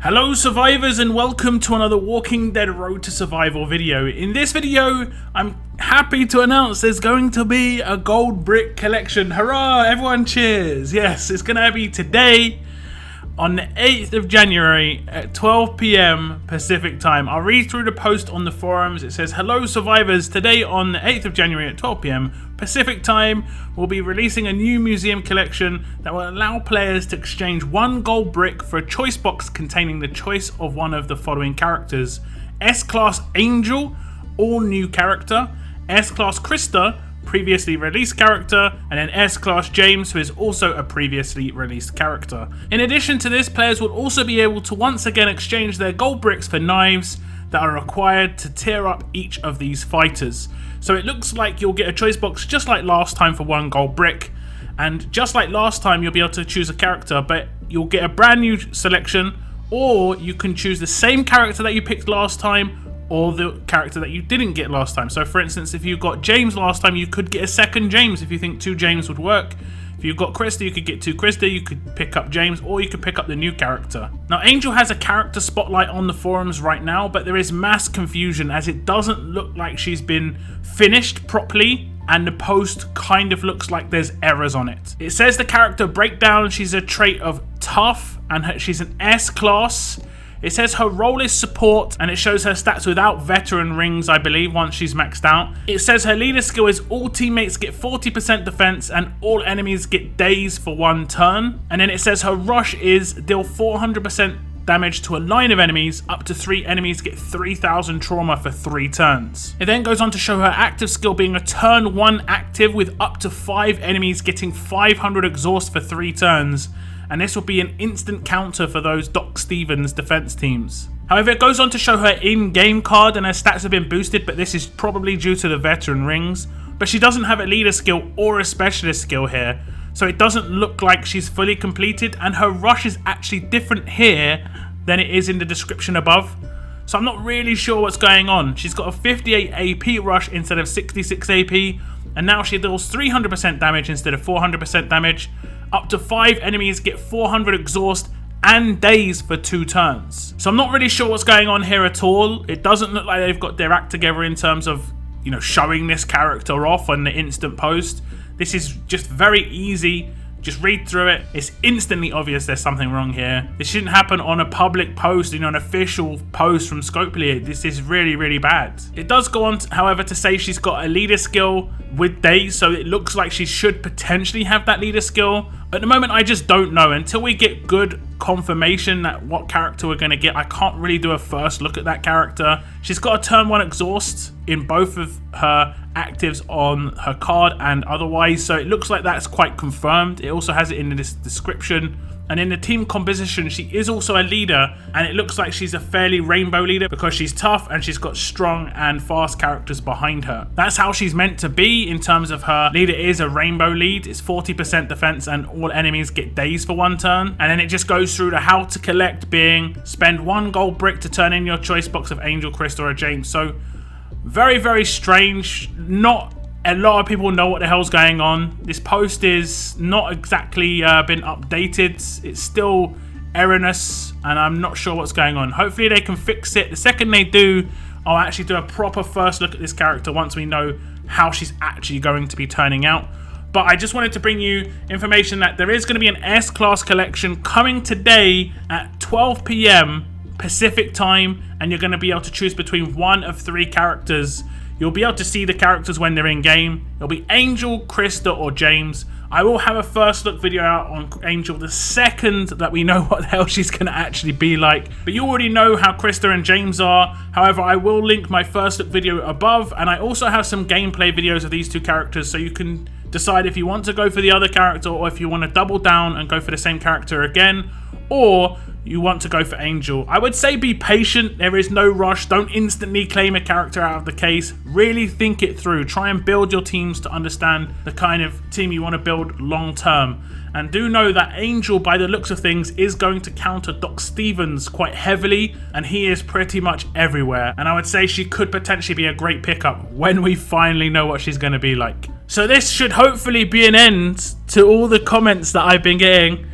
Hello survivors and welcome to another Walking Dead Road to Survival video. In this video, I'm happy to announce there's going to be a gold brick collection. Hurrah! Everyone cheers! Yes, it's going to be today on the 8th of January at 12 PM Pacific time. I'll read through the post on the forums. It says, hello survivors, today on the 8th of January at 12 PM Pacific time, we'll be releasing a new museum collection that will allow players to exchange one gold brick for a choice box containing the choice of one of the following characters: S-Class Angel, all new character; S-Class Krista, previously released character; and then S-Class James, who is also a previously released character. In addition to this, players will also be able to once again exchange their gold bricks for knives that are required to tear up each of these fighters. So it looks like you'll get a choice box just like last time for one gold brick, and just like last time you'll be able to choose a character, but you'll get a brand new selection, or you can choose the same character that you picked last time or the character that you didn't get last time. So for instance, if you got James last time, you could get a second James if you think two James would work. If you got Krista, you could get two Krista, you could pick up James, or you could pick up the new character. Now Angel has a character spotlight on the forums right now, but there is mass confusion as it doesn't look like she's been finished properly, and the post kind of looks like there's errors on it. It says the character breakdown, she's a trait of tough, and she's an S-Class. It says her role is support, and it shows her stats without veteran rings, I believe, once she's maxed out. It says her leader skill is all teammates get 40% defense and all enemies get days for one turn. And then it says her rush is deal 400% damage to a line of enemies, up to 3 enemies get 3000 trauma for 3 turns. It then goes on to show her active skill being a turn 1 active with up to 5 enemies getting 500 exhaust for 3 turns. And this will be an instant counter for those Doc Stevens defense teams. However, it goes on to show her in-game card, and her stats have been boosted, but this is probably due to the veteran rings. But she doesn't have a leader skill or a specialist skill here, so it doesn't look like she's fully completed, and her rush is actually different here than it is in the description above. So I'm not really sure what's going on. She's got a 58 AP rush instead of 66 AP, and now she deals 300% damage instead of 400% damage. Up to 5 enemies get 400 exhaust and days for 2 turns. So I'm not really sure what's going on here at all. It doesn't look like they've got their act together in terms of, showing this character off on the instant post. This is just very easy. Just read through it. It's instantly obvious there's something wrong here. This shouldn't happen on a public post, an official post from Scopely. This is really, really bad. It does go on, however, to say she's got a leader skill with days, so it looks like she should potentially have that leader skill. At the moment, I just don't know. Until we get good confirmation that what character we're going to get, I can't really do a first look at that character. She's got a turn 1 exhaust in both of her actives on her card and otherwise, so it looks like that's quite confirmed. It also has it in this description. And in the team composition, she is also a leader, and it looks like she's a fairly rainbow leader because she's tough and she's got strong and fast characters behind her. That's how she's meant to be in terms of her leader is a rainbow lead. It's 40% defense and all enemies get days for 1 turn. And then it just goes through the how to collect, being spend 1 gold brick to turn in your choice box of Angel, Krista, or James. So very, very strange. Not a lot of people know what the hell's going on. This post is not exactly been updated. It's still erroneous, and I'm not sure what's going on. Hopefully they can fix it. The second they do, I'll actually do a proper first look at this character once we know how she's actually going to be turning out. But I just wanted to bring you information that there is going to be an S-Class collection coming today at 12 PM Pacific time, and you're going to be able to choose between one of 3 characters. You'll be able to see the characters when they're in game. It'll be Angel, Krista, or James. I will have a first look video out on Angel the second that we know what the hell she's going to actually be like. But you already know how Krista and James are. However, I will link my first look video above, and I also have some gameplay videos of these 2 characters, so you can decide if you want to go for the other character or if you want to double down and go for the same character again, or you want to go for Angel. I would say be patient. There is no rush. Don't instantly claim a character out of the case. Really think it through. Try and build your teams to understand the kind of team you want to build long term. And do know that Angel, by the looks of things, is going to counter Doc Stevens quite heavily, and he is pretty much everywhere. And I would say she could potentially be a great pickup when we finally know what she's going to be like. So this should hopefully be an end to all the comments that I've been getting.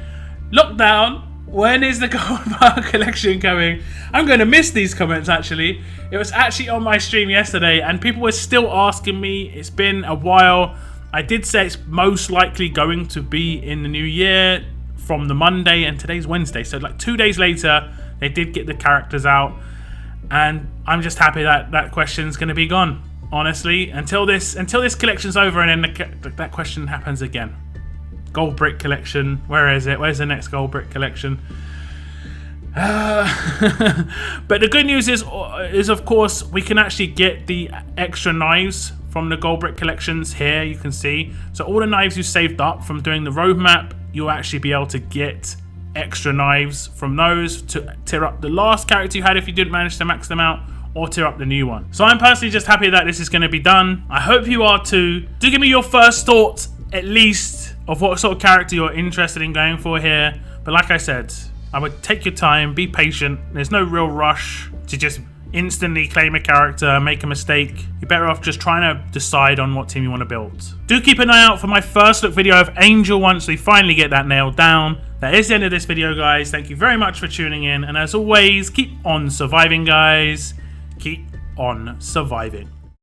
Lockdown, When is the gold bar collection coming? I'm going to miss these comments actually. It was actually on my stream yesterday and people were still asking me. It's been a while. I did say it's most likely going to be in the new year from the Monday, and today's Wednesday. So like 2 days later, they did get the characters out. And I'm just happy that that question's going to be gone. Honestly, until this collection's over and then that question happens again. Gold brick collection. Where is it? Where's the next gold brick collection? But the good news is of course we can actually get the extra knives from the gold brick collections here. You can see. So all the knives you saved up from doing the roadmap, you'll actually be able to get extra knives from those to tear up the last character you had if you didn't manage to max them out, or tear up the new one. So I'm personally just happy that this is going to be done. I hope you are too. Do give me your first thoughts at least of what sort of character you're interested in going for here. But like I said, I would take your time, be patient. There's no real rush to just instantly claim a character, make a mistake. You're better off just trying to decide on what team you want to build. Do keep an eye out for my first look video of Angel once we finally get that nailed down. That is the end of this video, guys. Thank you very much for tuning in. And as always, keep on surviving, guys. Keep on surviving.